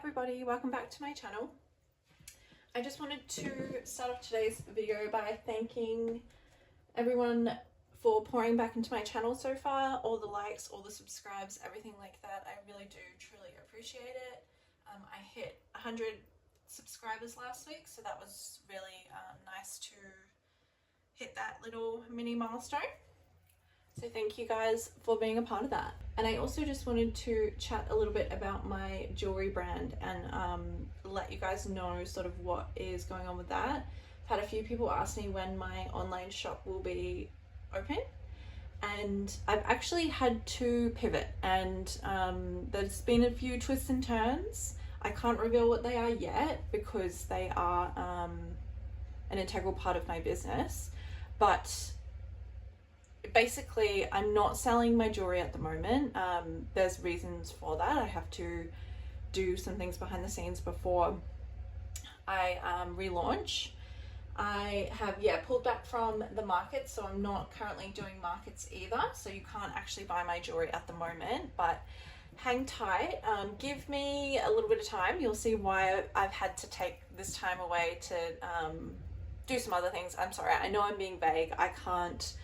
everybody, welcome back to my channel. I just wanted to start off today's video by thanking everyone for pouring back into my channel so far, all the likes, all the subscribes, everything like that. I really do truly appreciate it. I hit 100 subscribers last week, so that was really nice to hit that little mini milestone. So thank you guys for being a part of that. And I also just wanted to chat a little bit about my jewelry brand and let you guys know sort of what is going on with that. I've had a few people ask me when my online shop will be open, and I've actually had to pivot, and there's been a few twists and turns. I can't reveal what they are yet because they are an integral part of my business, but basically I'm not selling my jewelry at the moment. There's reasons for that. I have to do some things behind the scenes before I relaunch. I have pulled back from the market, so I'm not currently doing markets either, so you can't actually buy my jewelry at the moment, but hang tight. Give me a little bit of time. You'll see why I've had to take this time away to do some other things. I'm sorry, I know I'm being vague. I can't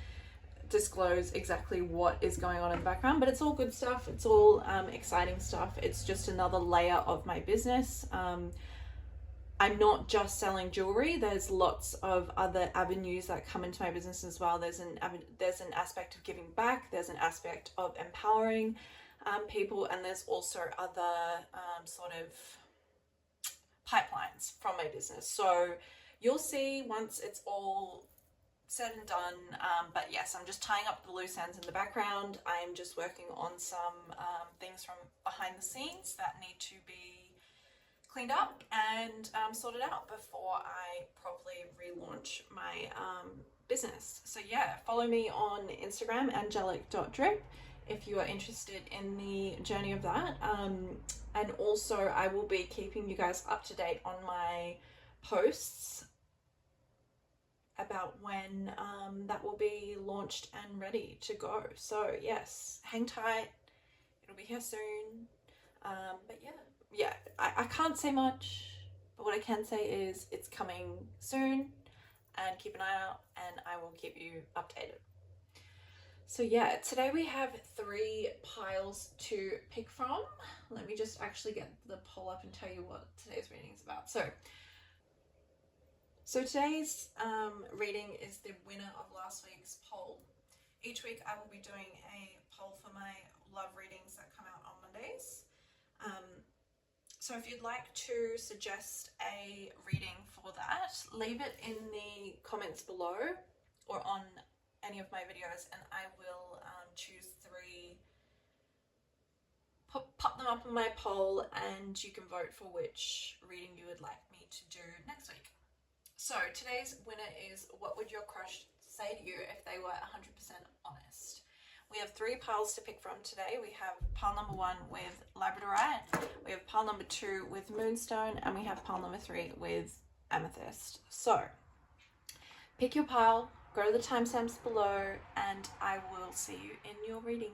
disclose exactly what is going on in the background, but it's all good stuff. It's all exciting stuff. It's just another layer of my business. I'm not just selling jewelry. There's lots of other avenues that come into my business as well. There's an aspect of giving back. There's an aspect of empowering people, and there's also other sort of pipelines from my business. So you'll see once it's all said and done, but yes, I'm just tying up the loose ends in the background. I'm just working on some things from behind the scenes that need to be cleaned up and sorted out before I properly relaunch my business. So yeah, follow me on Instagram, angelic.drip, if you are interested in the journey of that. And also I will be keeping you guys up to date on my posts about when that will be launched and ready to go. So yes, hang tight, it'll be here soon. But yeah, I can't say much, but what I can say is it's coming soon, and keep an eye out and I will keep you updated. So yeah, today we have 3 piles to pick from. Let me just actually get the poll up and tell you what today's reading is about. So today's reading is the winner of last week's poll. Each week I will be doing a poll for my love readings that come out on Mondays. So if you'd like to suggest a reading for that, leave it in the comments below or on any of my videos, and I will choose 3, pop them up on my poll, and you can vote for which reading you would like me to do next week. So today's winner is, what would your crush say to you if they were 100% honest? We have 3 piles to pick from today. We have pile number 1 with Labradorite, we have pile number 2 with Moonstone, and we have pile number 3 with Amethyst. So pick your pile, go to the timestamps below, and I will see you in your reading.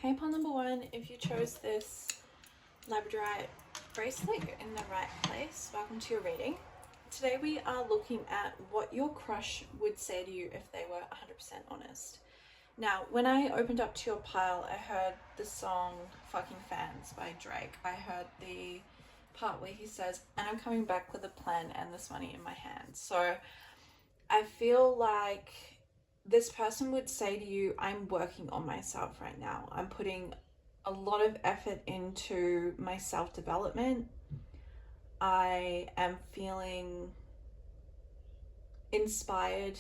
Hey, pile number one, if you chose this Labradorite bracelet, you're in the right place. Welcome to your reading. Today we are looking at what your crush would say to you if they were 100% honest. Now, when I opened up to your pile, I heard the song Fucking Fans by Drake. I heard the part where he says, and I'm coming back with a plan and this money in my hand. So I feel like this person would say to you, I'm working on myself right now. I'm putting a lot of effort into my self-development. I am feeling inspired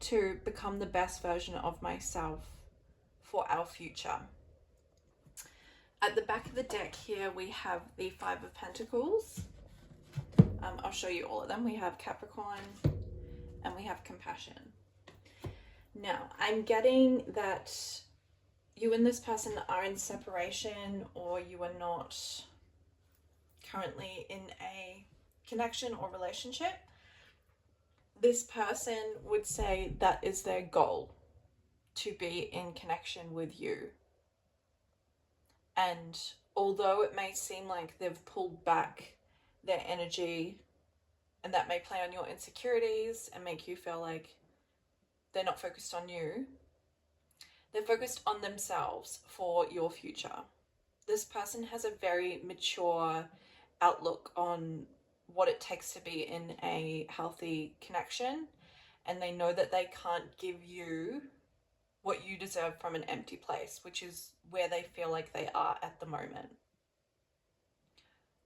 to become the best version of myself for our future. At the back of the deck here, we have the Five of Pentacles. I'll show you all of them. We have Capricorn and we have Compassion. Now, I'm getting that you and this person are in separation, or you are not currently in a connection or relationship. This person would say that is their goal, to be in connection with you. And although it may seem like they've pulled back their energy, and that may play on your insecurities and make you feel like they're not focused on you, they're focused on themselves for your future. This person has a very mature outlook on what it takes to be in a healthy connection, and they know that they can't give you what you deserve from an empty place, which is where they feel like they are at the moment.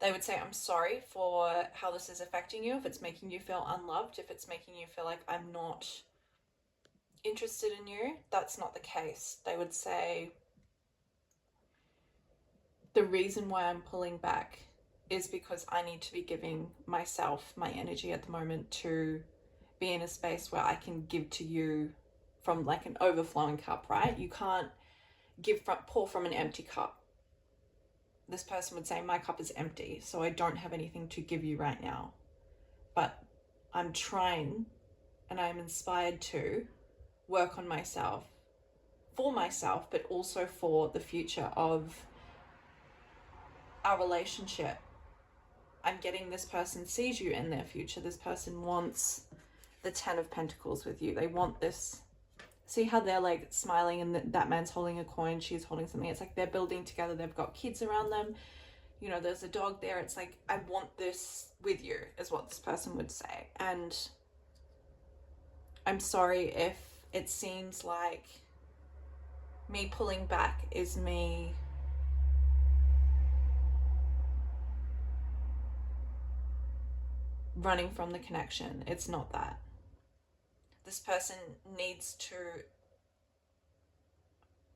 They would say, I'm sorry for how this is affecting you, if it's making you feel unloved, if it's making you feel like I'm not interested in you. That's not the case. They would say, the reason why I'm pulling back is because I need to be giving myself my energy at the moment to be in a space where I can give to you from like an overflowing cup, right? You can't pour from an empty cup. This person would say, my cup is empty, so I don't have anything to give you right now. But I'm trying and I'm inspired to work on myself, for myself, but also for the future of our relationship. I'm getting this person sees you in their future. This person wants the 10 of Pentacles with you. They want this. See how they're like smiling and that man's holding a coin, she's holding something. It's like they're building together. They've got kids around them. You know, there's a dog there. It's like, I want this with you, is what this person would say. And I'm sorry if it seems like me pulling back is me running from the connection. It's not that. This person needs to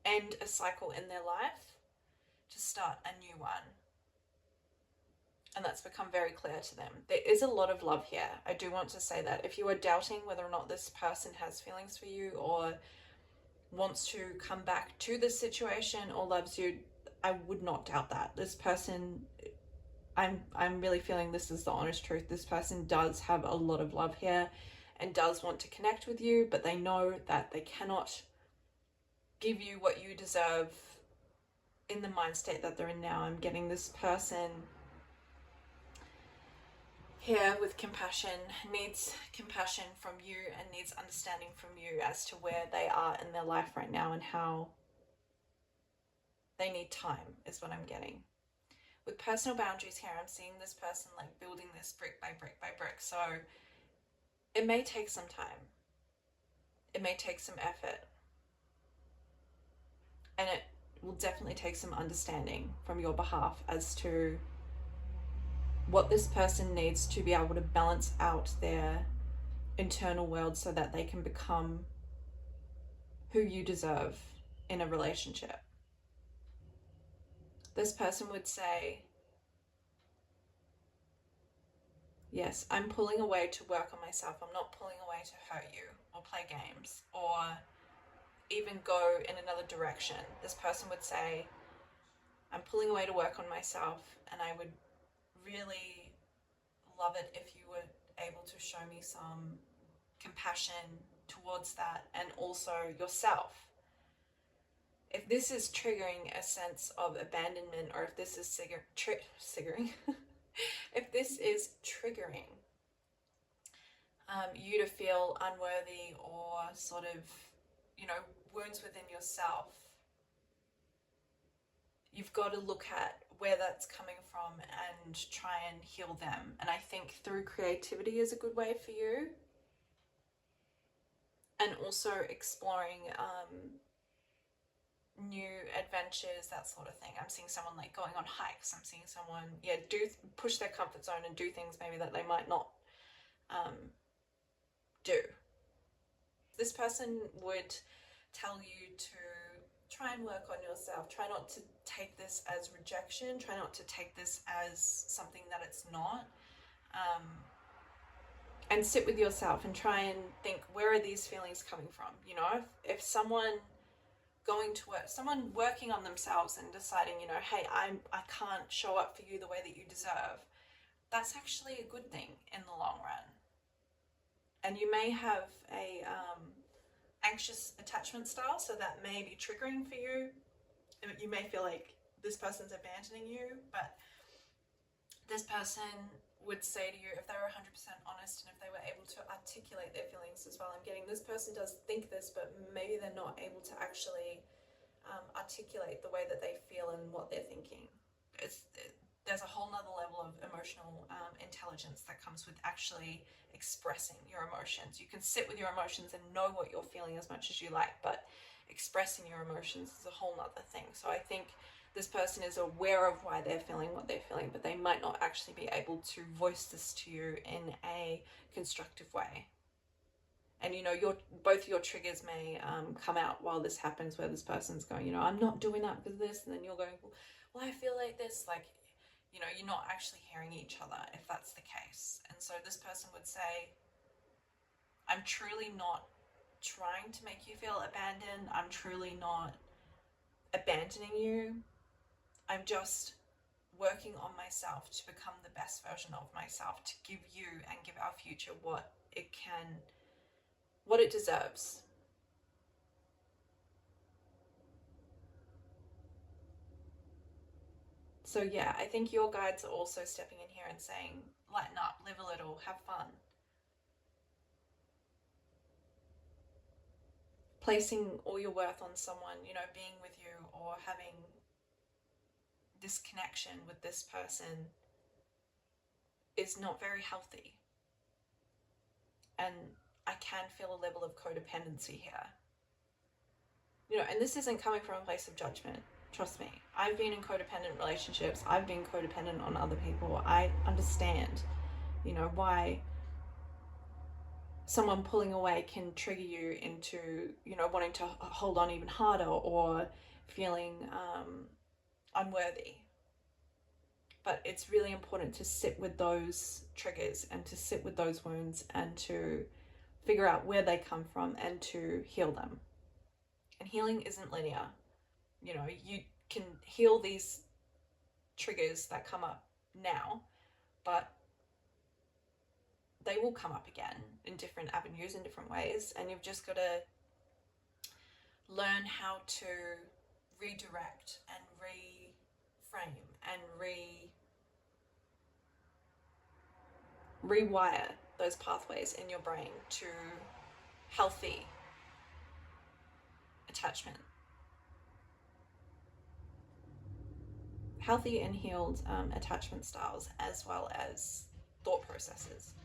end a cycle in their life to start a new one. And that's become very clear to them. There is a lot of love here. I do want to say that. If you are doubting whether or not this person has feelings for you or wants to come back to this situation or loves you, I would not doubt that. This person, I'm really feeling this is the honest truth. This person does have a lot of love here and does want to connect with you, but they know that they cannot give you what you deserve in the mind state that they're in now. I'm getting this person here with compassion, needs compassion from you and needs understanding from you as to where they are in their life right now and how they need time, is what I'm getting. With personal boundaries here, I'm seeing this person like building this brick by brick by brick. So it may take some time. It may take some effort. And it will definitely take some understanding from your behalf as to what this person needs to be able to balance out their internal world so that they can become who you deserve in a relationship. This person would say, yes, I'm pulling away to work on myself. I'm not pulling away to hurt you or play games or even go in another direction. This person would say, I'm pulling away to work on myself, and I would really love it if you were able to show me some compassion towards that, and also yourself. if this is triggering a sense of abandonment, or if this is triggering if this is triggering you to feel unworthy, or sort of, you know, wounds within yourself, you've got to look at where that's coming from and try and heal them. And I think through creativity is a good way for you. And also exploring new adventures, that sort of thing. I'm seeing someone like going on hikes. I'm seeing someone, yeah, push their comfort zone and do things maybe that they might not do. This person would tell you to try and work on yourself. Try not to take this as rejection. Try not to take this as something that it's not. And sit with yourself and try and think, where are these feelings coming from? You know, if someone going to work, someone working on themselves and deciding, you know, hey, I can't show up for you the way that you deserve, that's actually a good thing in the long run. And you may have a anxious attachment style, so that may be triggering for you. You may feel like this person's abandoning you, but this person would say to you, if they were 100% honest and if they were able to articulate their feelings as well. I'm getting this person does think this, but maybe they're not able to actually articulate the way that they feel and what they're thinking. There's a whole nother level of emotional intelligence that comes with actually expressing your emotions. You can sit with your emotions and know what you're feeling as much as you like, but expressing your emotions is a whole nother thing. So I think this person is aware of why they're feeling what they're feeling, but they might not actually be able to voice this to you in a constructive way. And, you know, both your triggers may come out while this happens, where this person's going, you know, I'm not doing that because this, and then you're going, well, I feel like this, like, you know, you're not actually hearing each other if that's the case. And so this person would say, I'm truly not trying to make you feel abandoned. I'm truly not abandoning you. I'm just working on myself to become the best version of myself, to give you and give our future what it deserves. So yeah, I think your guides are also stepping in here and saying, lighten up, live a little, have fun. Placing all your worth on someone, you know, being with you or having this connection with this person is not very healthy. And I can feel a level of codependency here. You know, and this isn't coming from a place of judgment. Trust me. I've been in codependent relationships. I've been codependent on other people. I understand, you know, why someone pulling away can trigger you into, you know, wanting to hold on even harder or feeling unworthy. But it's really important to sit with those triggers and to sit with those wounds and to figure out where they come from and to heal them. And healing isn't linear. You know, you can heal these triggers that come up now, but they will come up again in different avenues, in different ways, and you've just got to learn how to redirect and reframe and rewire those pathways in your brain to healthy attachment. Healthy and healed attachment styles, as well as thought processes.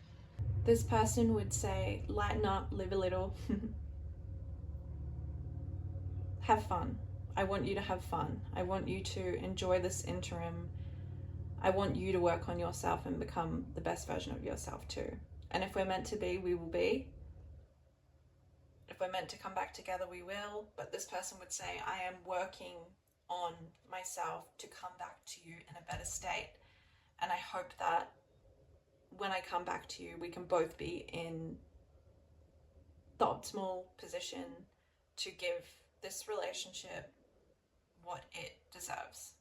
This person would say, lighten up, live a little. Have fun. I want you to have fun. I want you to enjoy this interim. I want you to work on yourself and become the best version of yourself too. And if we're meant to be, we will be. If we're meant to come back together, we will. But this person would say, I am working on myself to come back to you in a better state. And I hope that when I come back to you, we can both be in the optimal position to give this relationship what it deserves.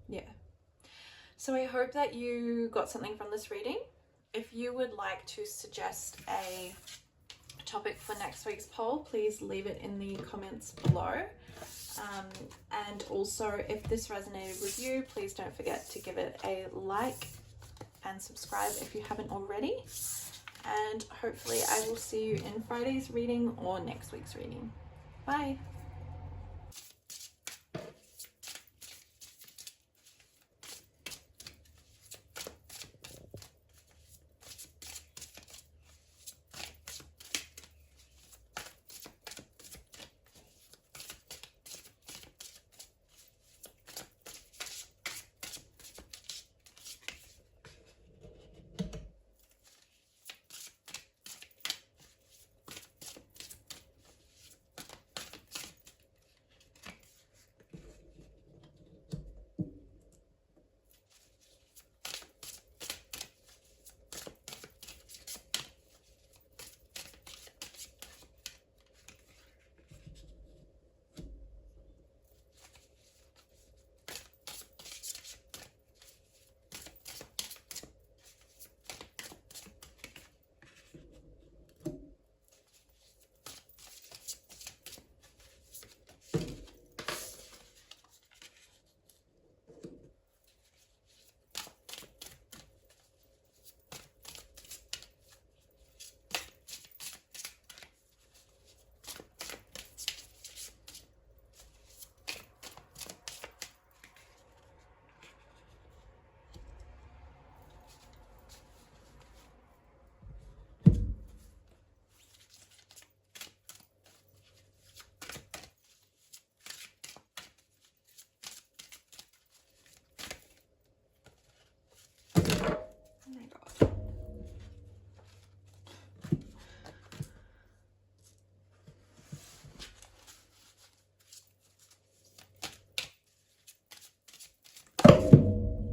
Yeah. So I hope that you got something from this reading. If you would like to suggest a topic for next week's poll, please leave it in the comments below. And also, if this resonated with you, please don't forget to give it a like and subscribe if you haven't already. And hopefully I will see you in Friday's reading or next week's reading. Bye.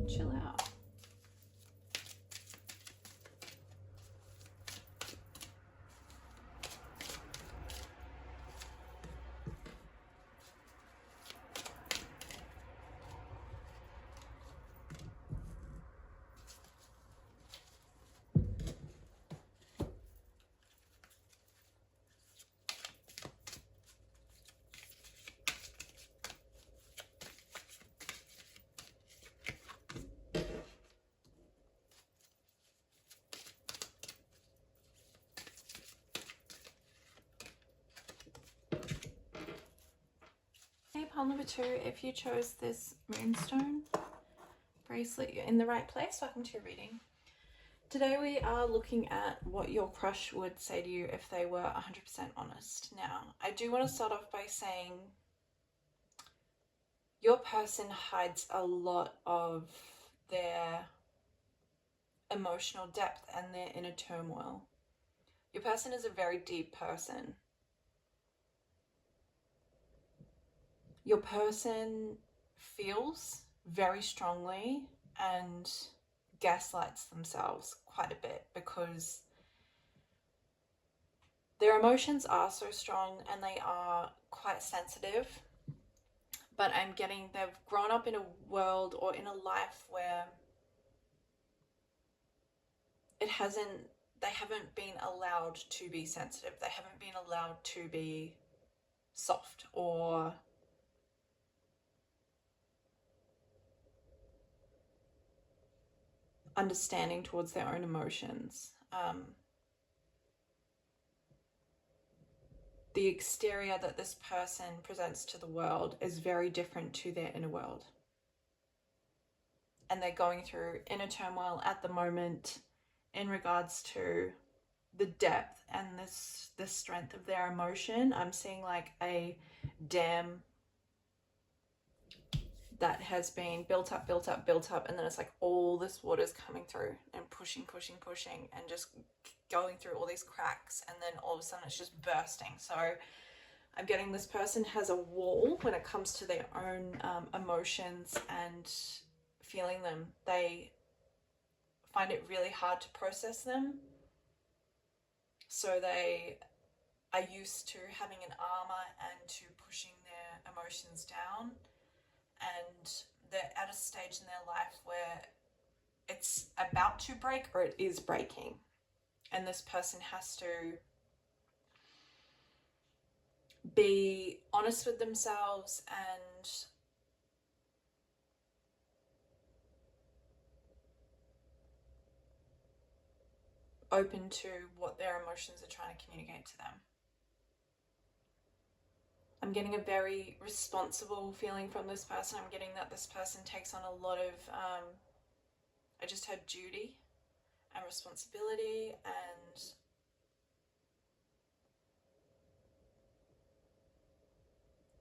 Chill out. Pile number 2, if you chose this Moonstone bracelet, you're in the right place. Welcome to your reading. Today we are looking at what your crush would say to you if they were 100% honest. Now, I do want to start off by saying your person hides a lot of their emotional depth and their inner turmoil. Your person is a very deep person. Your person feels very strongly and gaslights themselves quite a bit because their emotions are so strong and they are quite sensitive. But I'm getting they've grown up in a world or in a life where they haven't been allowed to be sensitive. They haven't been allowed to be soft or understanding towards their own emotions. The exterior that this person presents to the world is very different to their inner world. And they're going through inner turmoil at the moment in regards to the depth and the strength of their emotion. I'm seeing like a dam that has been built up, and then it's like all this water's coming through and pushing, and just going through all these cracks, and then all of a sudden it's just bursting. So I'm getting this person has a wall when it comes to their own emotions and feeling them. They find it really hard to process them. So they are used to having an armor and to pushing their emotions down. And they're at a stage in their life where it's about to break or it is breaking. And this person has to be honest with themselves and open to what their emotions are trying to communicate to them. I'm getting a very responsible feeling from this person. I'm getting that this person takes on a lot of, I just heard duty and responsibility, and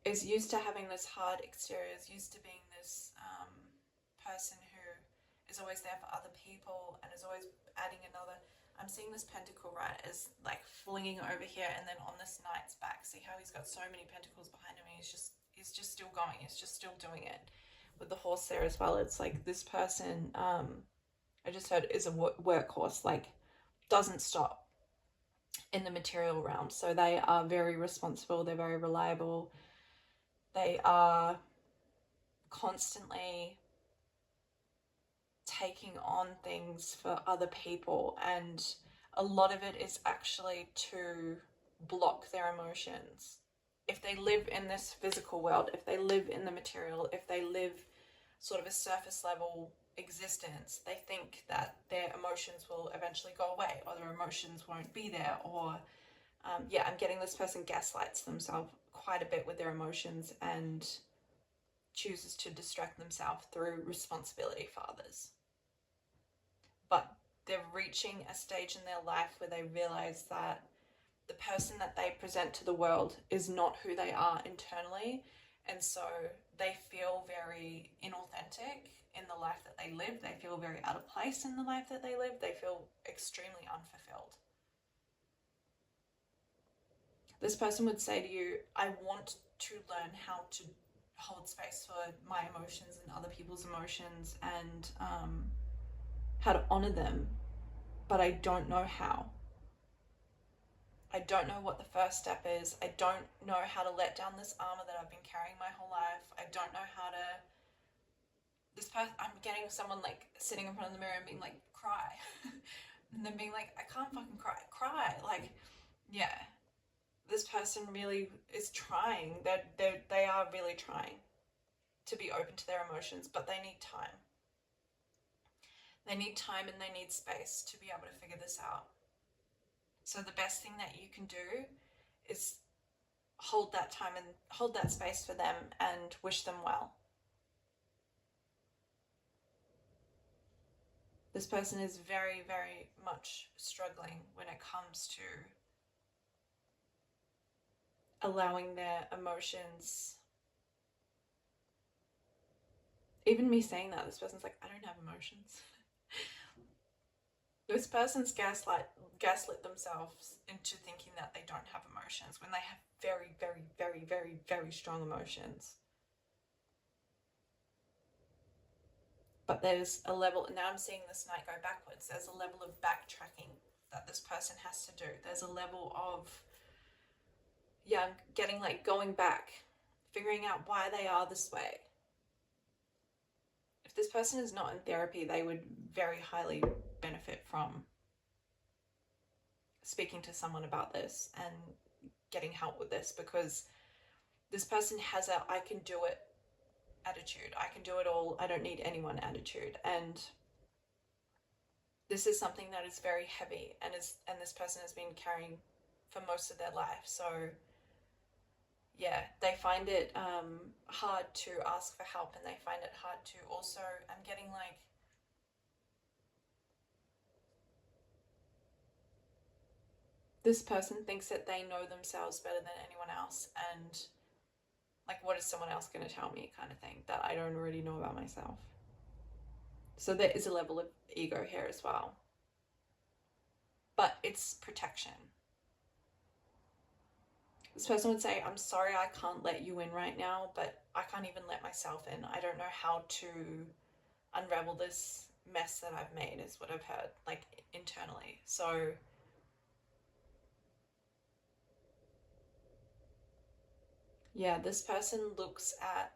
is used to having this hard exterior, is used to being this person who is always there for other people and is always adding another. I'm seeing this pentacle, right, as like flinging over here, and then on this knight's back. See how he's got so many pentacles behind him, and he's just still going, he's just still doing it. With the horse there as well, it's like this person, I just heard, is a workhorse, like doesn't stop in the material realm. So they are very responsible, they're very reliable, they are constantly taking on things for other people, and a lot of it is actually to block their emotions. If they live in this physical world, if they live in the material, if they live sort of a surface level existence, they think that their emotions will eventually go away, or their emotions won't be there, or yeah, I'm getting this person gaslights themselves quite a bit with their emotions and chooses to distract themselves through responsibility for others. But they're reaching a stage in their life where they realize that the person that they present to the world is not who they are internally, and so they feel very inauthentic in the life that they live. They feel very out of place in the life that they live. They feel extremely unfulfilled. This person would say to you, I want to learn how to hold space for my emotions and other people's emotions, and how to honor them, but I don't know how. I don't know what the first step is. I don't know how to let down this armor that I've been carrying my whole life. I don't know how to... This person, I'm getting someone like sitting in front of the mirror and being like, cry. And then being like, I can't fucking cry. Like, yeah. This person really is trying. They are really trying to be open to their emotions, but they need time. They need time and they need space to be able to figure this out. So the best thing that you can do is hold that time and hold that space for them and wish them well. This person is very, very much struggling when it comes to allowing their emotions. Even me saying that, this person's like, I don't have emotions. This person's gaslit themselves into thinking that they don't have emotions when they have very, very, very, very, very strong emotions. But there's a level, now I'm seeing this knight go backwards, there's a level of backtracking that this person has to do. There's a level of, yeah, I'm getting like going back, figuring out why they are this way. If this person is not in therapy, they would very highly benefit from speaking to someone about this and getting help with this, because this person has a I can do it attitude. I can do it all. I don't need anyone attitude. And this is something that is very heavy and this person has been carrying for most of their life. So yeah, they find it hard to ask for help, and they find it hard to also, I'm getting like, this person thinks that they know themselves better than anyone else, and like, what is someone else going to tell me kind of thing that I don't already know about myself. So there is a level of ego here as well. But it's protection. This person would say, I'm sorry I can't let you in right now, but I can't even let myself in. I don't know how to unravel this mess that I've made, is what I've heard, like internally. So yeah, this person looks at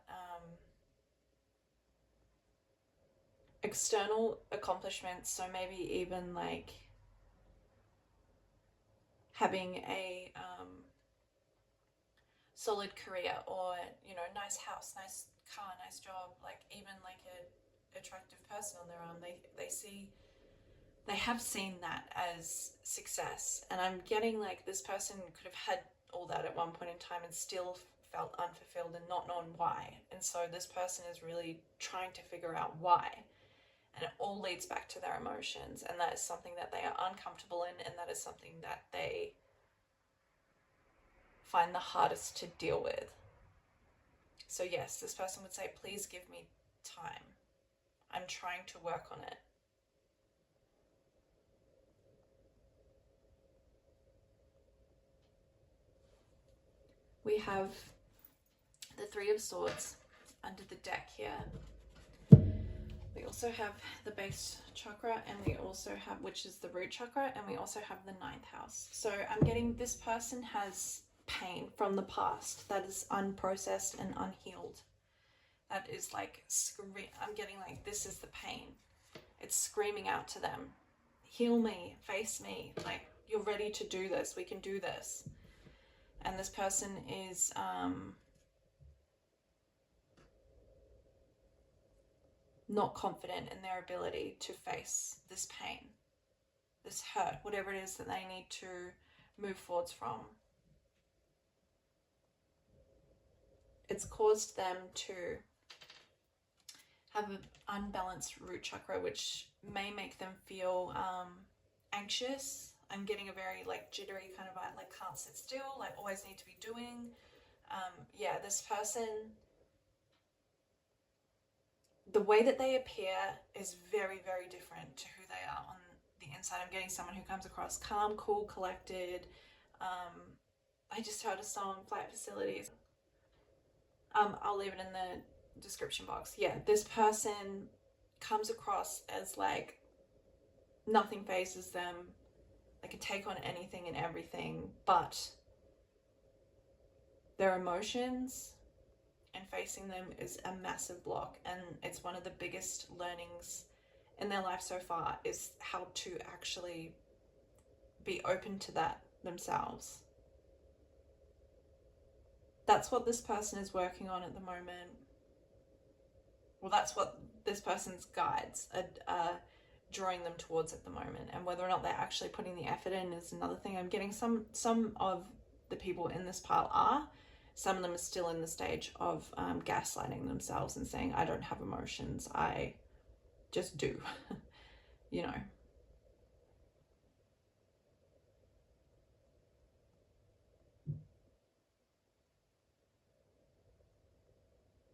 external accomplishments. So maybe even like having a solid career, or, you know, nice house, nice car, nice job, like even like a attractive person on their arm, they have seen that as success. And I'm getting like this person could have had all that at one point in time and still felt unfulfilled and not known why. And so this person is really trying to figure out why. And it all leads back to their emotions. And that is something that they are uncomfortable in, and that is something that they find the hardest to deal with. So yes, this person would say, please give me time. I'm trying to work on it. We have the Three of Swords under the deck here. We also have the base chakra, and we also have, which is the root chakra, and we also have the 9th house. So I'm getting this person has pain from the past that is unprocessed and unhealed. That is like, I'm getting like, this is the pain. It's screaming out to them. Heal me, face me, like, you're ready to do this, we can do this. And this person is not confident in their ability to face this pain, this hurt, whatever it is that they need to move forwards from. It's caused them to have an unbalanced root chakra, which may make them feel anxious. I'm getting a very like jittery kind of vibe, like can't sit still, like always need to be doing. Yeah, this person, the way that they appear is very, very different to who they are on the inside. I'm getting someone who comes across calm, cool, collected. I just heard a song, Flight Facilities. I'll leave it in the description box. Yeah, this person comes across as like nothing phases them. They can take on anything and everything, but their emotions and facing them is a massive block. And it's one of the biggest learnings in their life so far, is how to actually be open to that themselves. That's what this person is working on at the moment. Well, that's what this person's guides are drawing them towards at the moment. And whether or not they're actually putting the effort in is another thing. I'm getting some of the people in this pile are. Some of them are still in the stage of gaslighting themselves and saying, I don't have emotions, I just do, you know.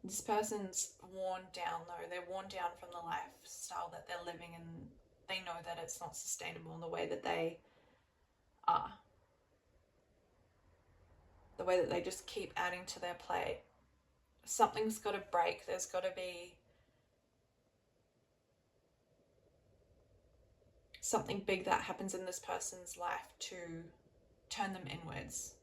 This person's worn down though. They're worn down from the lifestyle that they're living, and they know that it's not sustainable in the way that they are. The way that they just keep adding to their plate. Something's got to break. There's got to be something big that happens in this person's life to turn them inwards.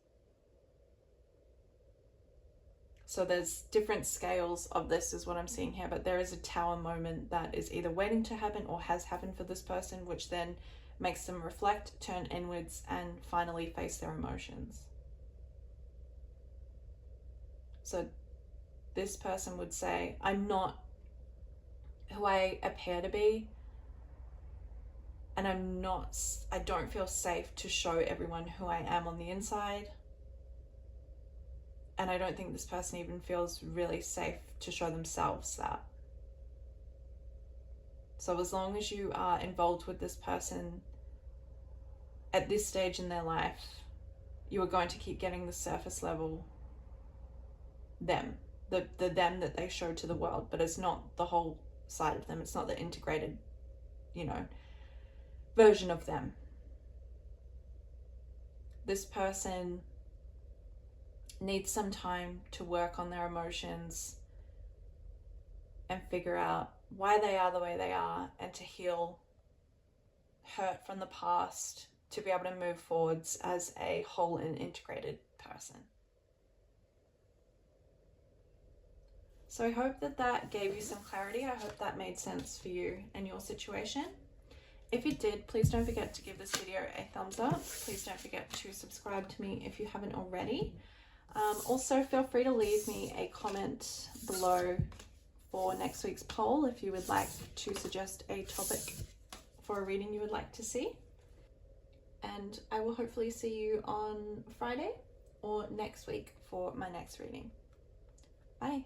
So there's different scales of this is what I'm seeing here, but there is a tower moment that is either waiting to happen or has happened for this person, which then makes them reflect, turn inwards, and finally face their emotions. So this person would say, I'm not who I appear to be, and I don't feel safe to show everyone who I am on the inside. And I don't think this person even feels really safe to show themselves that. So as long as you are involved with this person at this stage in their life, you are going to keep getting the surface level them, the them that they show to the world, but it's not the whole side of them. It's not the integrated, you know, version of them. This person needs some time to work on their emotions and figure out why they are the way they are, and to heal hurt from the past to be able to move forwards as a whole and integrated person. So I hope that gave you some clarity. I hope that made sense for you and your situation. If it did, please don't forget to give this video a thumbs up. Please don't forget to subscribe to me if you haven't already. Also, feel free to leave me a comment below for next week's poll if you would like to suggest a topic for a reading you would like to see. And I will hopefully see you on Friday or next week for my next reading. Bye.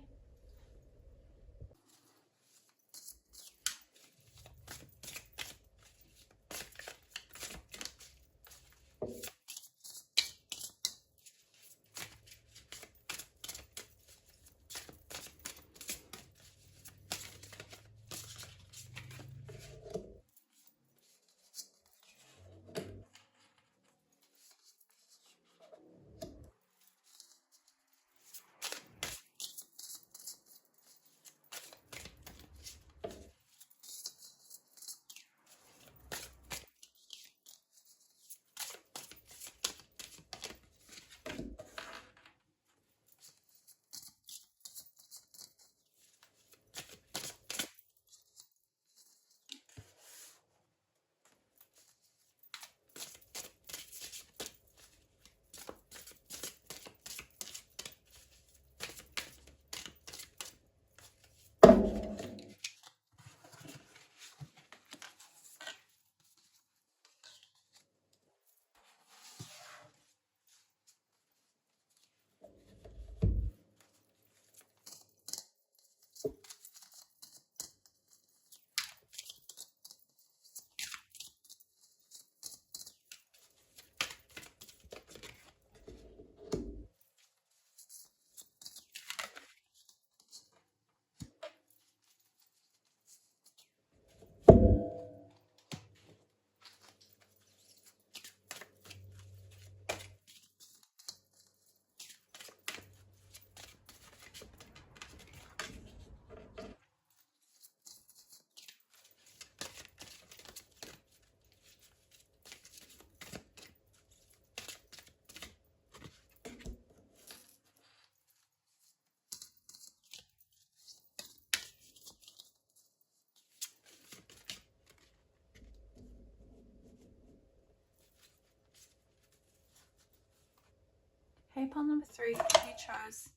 Hey, pile number 3, if you chose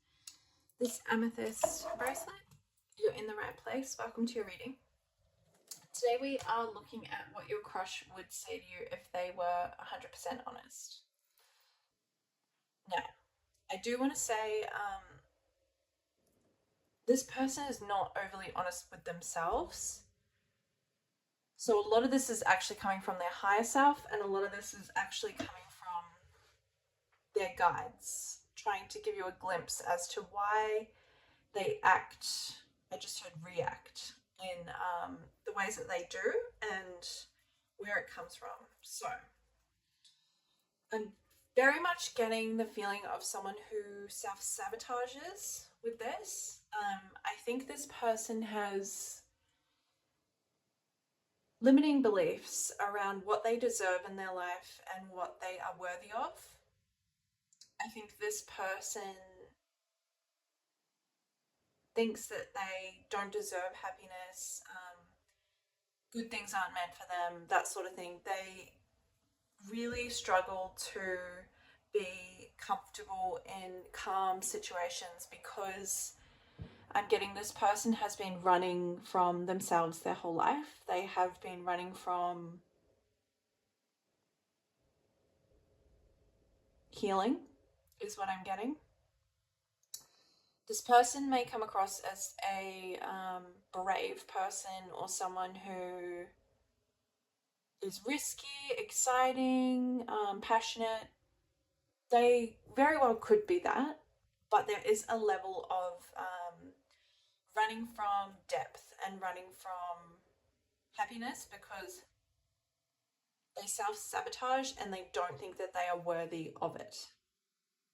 this amethyst bracelet, you're in the right place. Welcome to your reading. Today we are looking at what your crush would say to you if they were 100% honest. Now, I do want to say this person is not overly honest with themselves. So a lot of this is actually coming from their higher self, and a lot of this is actually coming from their guides, trying to give you a glimpse as to why they act, I just heard react, in the ways that they do and where it comes from. So I'm very much getting the feeling of someone who self-sabotages with this. I think this person has limiting beliefs around what they deserve in their life and what they are worthy of. I think this person thinks that they don't deserve happiness, good things aren't meant for them, that sort of thing. They really struggle to be comfortable in calm situations because I'm getting this person has been running from themselves their whole life. They have been running from healing, is what I'm getting. This person may come across as a brave person or someone who is risky, exciting, passionate. They very well could be that, but there is a level of running from depth and running from happiness because they self-sabotage and they don't think that they are worthy of it.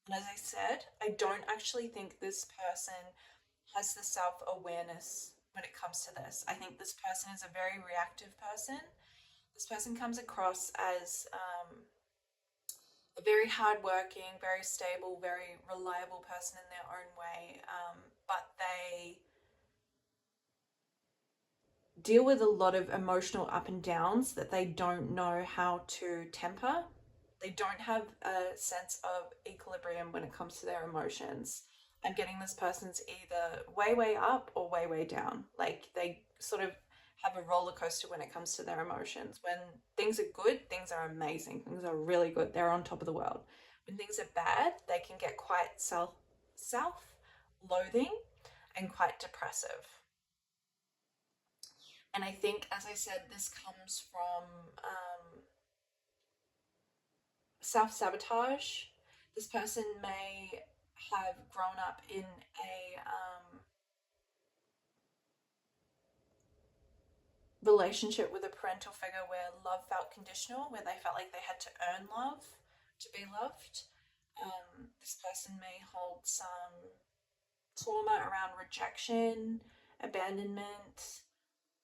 And as I said, I don't actually think this person has the self-awareness when it comes to this. I think this person is a very reactive person. This person comes across as a very hardworking, very stable, very reliable person in their own way, but they deal with a lot of emotional up and downs that they don't know how to temper. They don't have a sense of equilibrium when it comes to their emotions. I'm getting this person's either way, way up or way, way down. Like they sort of have a roller coaster when it comes to their emotions. When things are good, things are amazing. Things are really good. They're on top of the world. When things are bad, they can get quite self-loathing and quite depressive. And I think, as I said, this comes from self-sabotage. This person may have grown up in a relationship with a parental figure where love felt conditional, where they felt like they had to earn love to be loved. This person may hold some trauma around rejection, abandonment,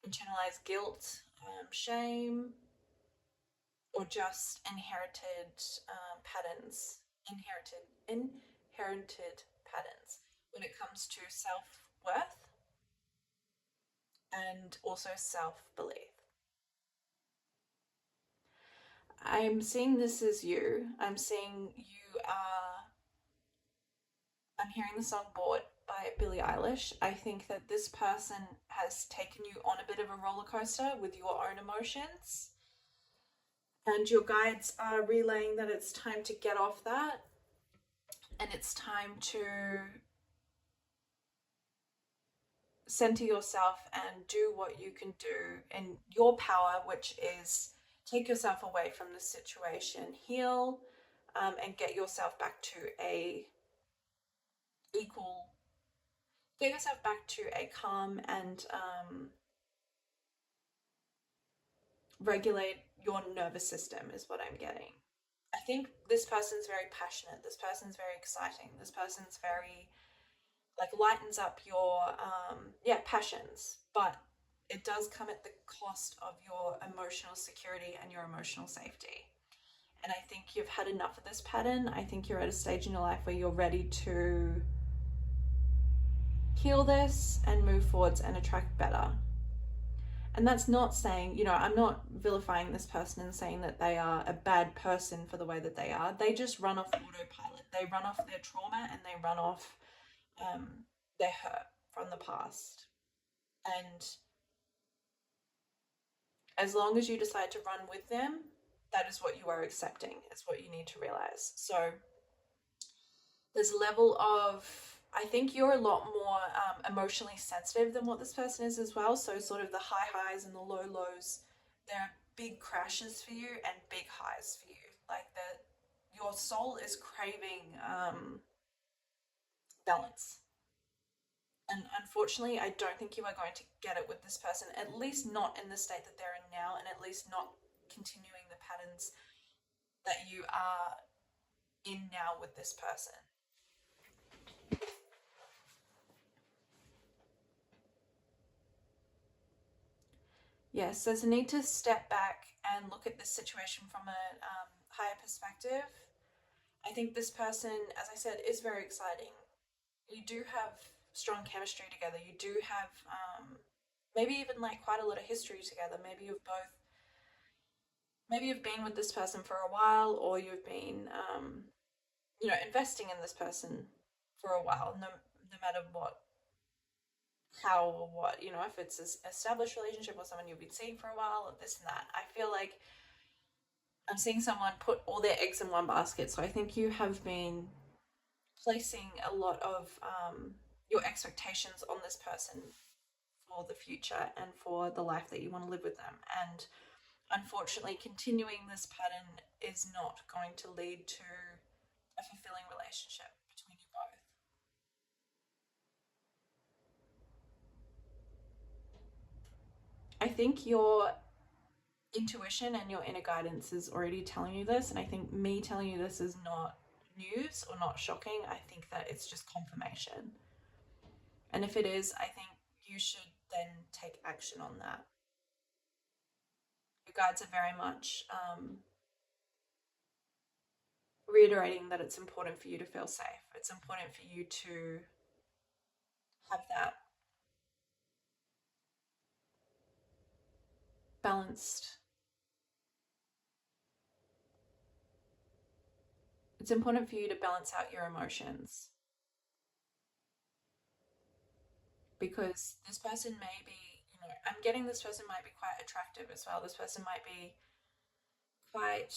internalized guilt, shame, or just inherited patterns, inherited patterns when it comes to self-worth and also self-belief. I'm seeing this as you. I'm seeing you are. I'm hearing the song Bored by Billie Eilish. I think that this person has taken you on a bit of a roller coaster with your own emotions. And your guides are relaying that it's time to get off that. And it's time to center yourself and do what you can do in your power, which is take yourself away from the situation, heal, and get yourself back to a calm and regulate your nervous system is what I'm getting. I think this person's very passionate. This person's very exciting. This person's very lightens up your passions, but it does come at the cost of your emotional security and your emotional safety. And I think you've had enough of this pattern. I think you're at a stage in your life where you're ready to heal this and move forwards and attract better. And that's not saying, I'm not vilifying this person and saying that they are a bad person for the way that they are. They just run off autopilot. They run off their trauma and they run off their hurt from the past. And as long as you decide to run with them, that is what you are accepting. It's what you need to realize. So there's a level of, I think you're a lot more emotionally sensitive than what this person is as well. So sort of the high highs and the low lows, there are big crashes for you and big highs for you. Like that, your soul is craving balance. And unfortunately, I don't think you are going to get it with this person, at least not in the state that they're in now, and at least not continuing the patterns that you are in now with this person. Yes, there's a need to step back and look at this situation from a higher perspective. I think this person, as I said, is very exciting. You do have strong chemistry together. You do have maybe even quite a lot of history together. Maybe you've been with this person for a while, or you've been investing in this person for a while, no matter how or what, if it's an established relationship or someone you've been seeing for a while or this and that. I feel like I'm seeing someone put all their eggs in one basket. So I think you have been placing a lot of your expectations on this person for the future and for the life that you want to live with them. And unfortunately, continuing this pattern is not going to lead to a fulfilling relationship between you both. I think your intuition and your inner guidance is already telling you this, and I think me telling you this is not news or not shocking. I think that it's just confirmation. And if it is, I think you should then take action on that. Your guides are very much reiterating that it's important for you to feel safe. It's important for you to have that balanced it's important for you to balance out your emotions, because this person may be, I'm getting this person might be quite attractive as well. This person might be quite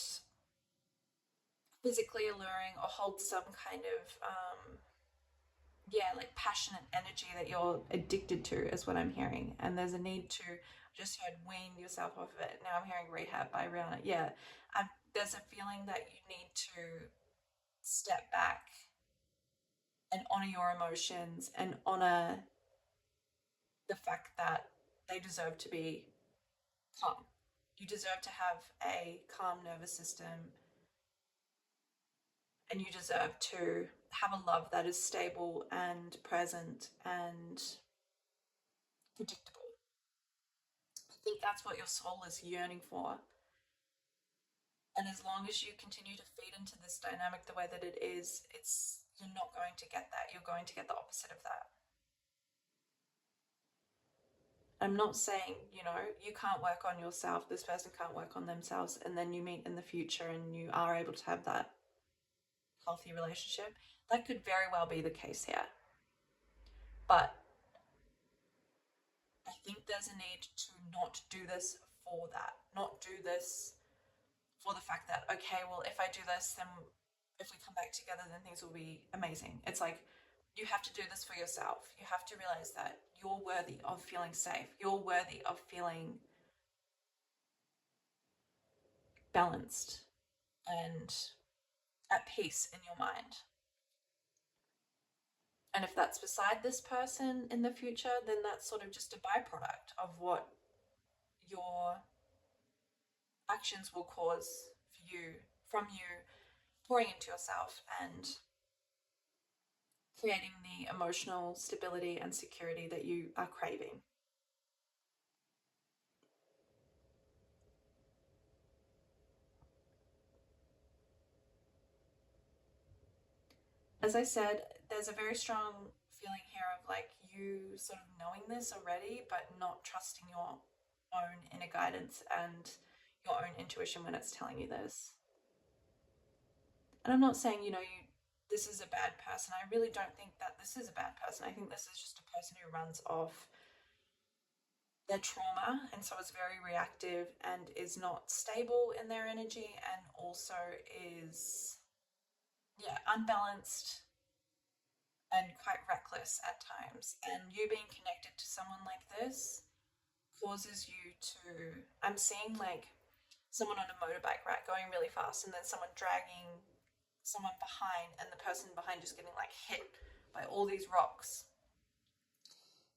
physically alluring or hold some kind of like passionate energy that you're addicted to, is what I'm hearing. And there's a need to, just heard wean yourself off of it. Now I'm hearing Rehab by Rihanna. Yeah, there's a feeling that you need to step back and honor your emotions and honor the fact that they deserve to be calm. You deserve to have a calm nervous system, and you deserve to have a love that is stable and present and predictable. I think that's what your soul is yearning for. And as long as you continue to feed into this dynamic the way that it is, you're not going to get that. You're going to get the opposite of that. I'm not saying, you can't work on yourself, this person can't work on themselves, and then you meet in the future and you are able to have that healthy relationship. That could very well be the case here. But I think there's a need to not do this for that. Not do this for the fact that, okay, well, if I do this, then if we come back together, then things will be amazing. It's like, you have to do this for yourself. You have to realize that you're worthy of feeling safe. You're worthy of feeling balanced and at peace in your mind. And if that's beside this person in the future, then that's sort of just a byproduct of what your actions will cause from you pouring into yourself and creating the emotional stability and security that you are craving. As I said, there's a very strong feeling here of like you sort of knowing this already, but not trusting your own inner guidance and your own intuition when it's telling you this. And I'm not saying, this is a bad person. I really don't think that this is a bad person. I think this is just a person who runs off their trauma and so is very reactive and is not stable in their energy, and also is unbalanced and quite reckless at times. And you being connected to someone like this causes you to, I'm seeing like someone on a motorbike, right, going really fast, and then someone dragging someone behind, and the person behind just getting like hit by all these rocks.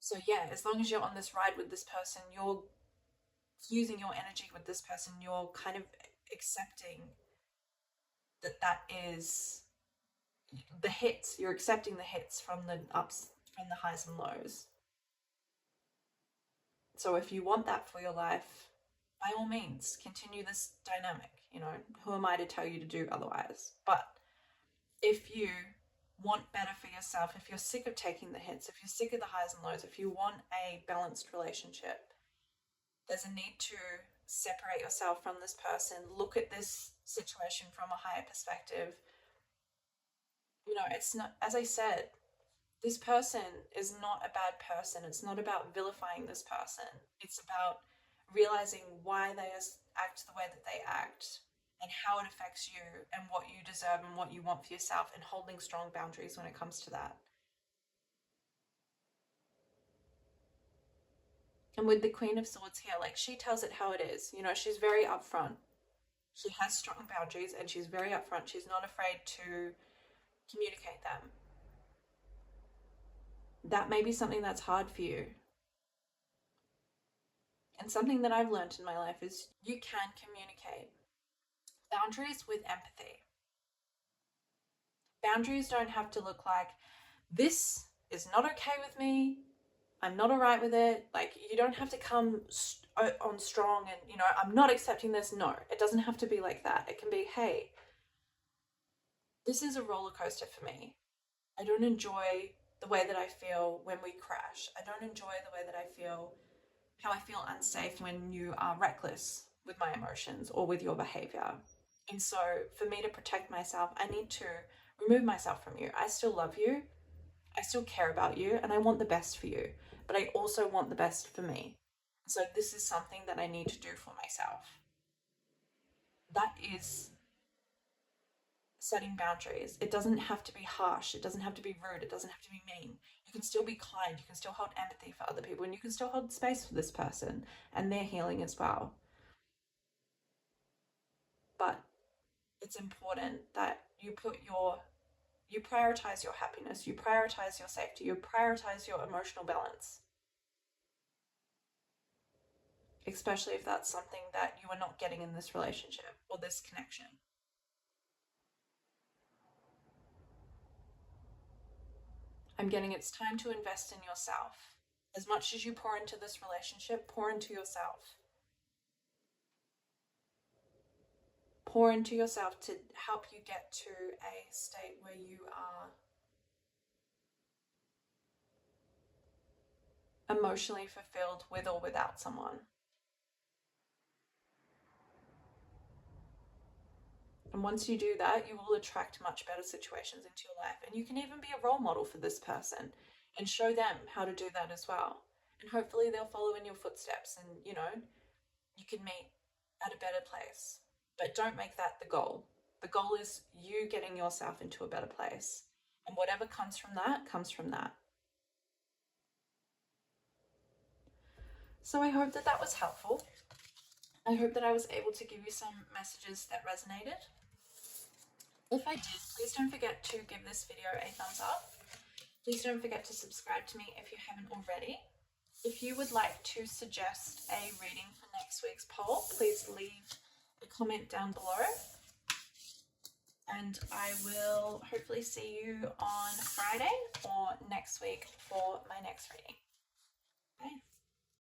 So yeah, as long as you're on this ride with this person, you're fusing your energy with this person, you're kind of accepting that is the hits. You're accepting the hits from the ups, from the highs and lows. So if you want that for your life, by all means, continue this dynamic. Who am I to tell you to do otherwise? But if you want better for yourself, if you're sick of taking the hits, if you're sick of the highs and lows, if you want a balanced relationship, there's a need to separate yourself from this person, look at this situation from a higher perspective. It's not, as I said, this person is not a bad person. It's not about vilifying this person. It's about realizing why they act the way that they act and how it affects you and what you deserve and what you want for yourself, and holding strong boundaries when it comes to that. And with the Queen of Swords here, like, she tells it how it is. She's very upfront. She has strong boundaries and she's very upfront. She's not afraid to communicate them. That may be something that's hard for you. And something that I've learned in my life is you can communicate. Boundaries with empathy. Boundaries don't have to look like, this is not okay with me, I'm not all right with it. Like, you don't have to come on strong and, I'm not accepting this. No, it doesn't have to be like that. It can be, hey, this is a roller coaster for me. I don't enjoy the way that I feel when we crash. I don't enjoy the way that I feel, how I feel unsafe when you are reckless with my emotions or with your behavior. And so for me to protect myself, I need to remove myself from you. I still love you. I still care about you, and I want the best for you, but I also want the best for me. So this is something that I need to do for myself. That is setting boundaries. It doesn't have to be harsh. It doesn't have to be rude. It doesn't have to be mean. You can still be kind. You can still hold empathy for other people, and you can still hold space for this person and their healing as well. But it's important that you prioritize your happiness, you prioritize your safety, you prioritize your emotional balance. Especially if that's something that you are not getting in this relationship or this connection. I'm getting it's time to invest in yourself. As much as you pour into this relationship, pour into yourself. Pour into yourself to help you get to a state where you are emotionally fulfilled with or without someone. And once you do that, you will attract much better situations into your life. And you can even be a role model for this person and show them how to do that as well. And hopefully they'll follow in your footsteps and, you know, you can meet at a better place. But don't make that the goal. The goal is you getting yourself into a better place. And whatever comes from that, comes from that. So I hope that that was helpful. I hope that I was able to give you some messages that resonated. If I did, please don't forget to give this video a thumbs up. Please don't forget to subscribe to me if you haven't already. If you would like to suggest a reading for next week's poll, please leave a comment down below. And I will hopefully see you on Friday or next week for my next reading. Bye.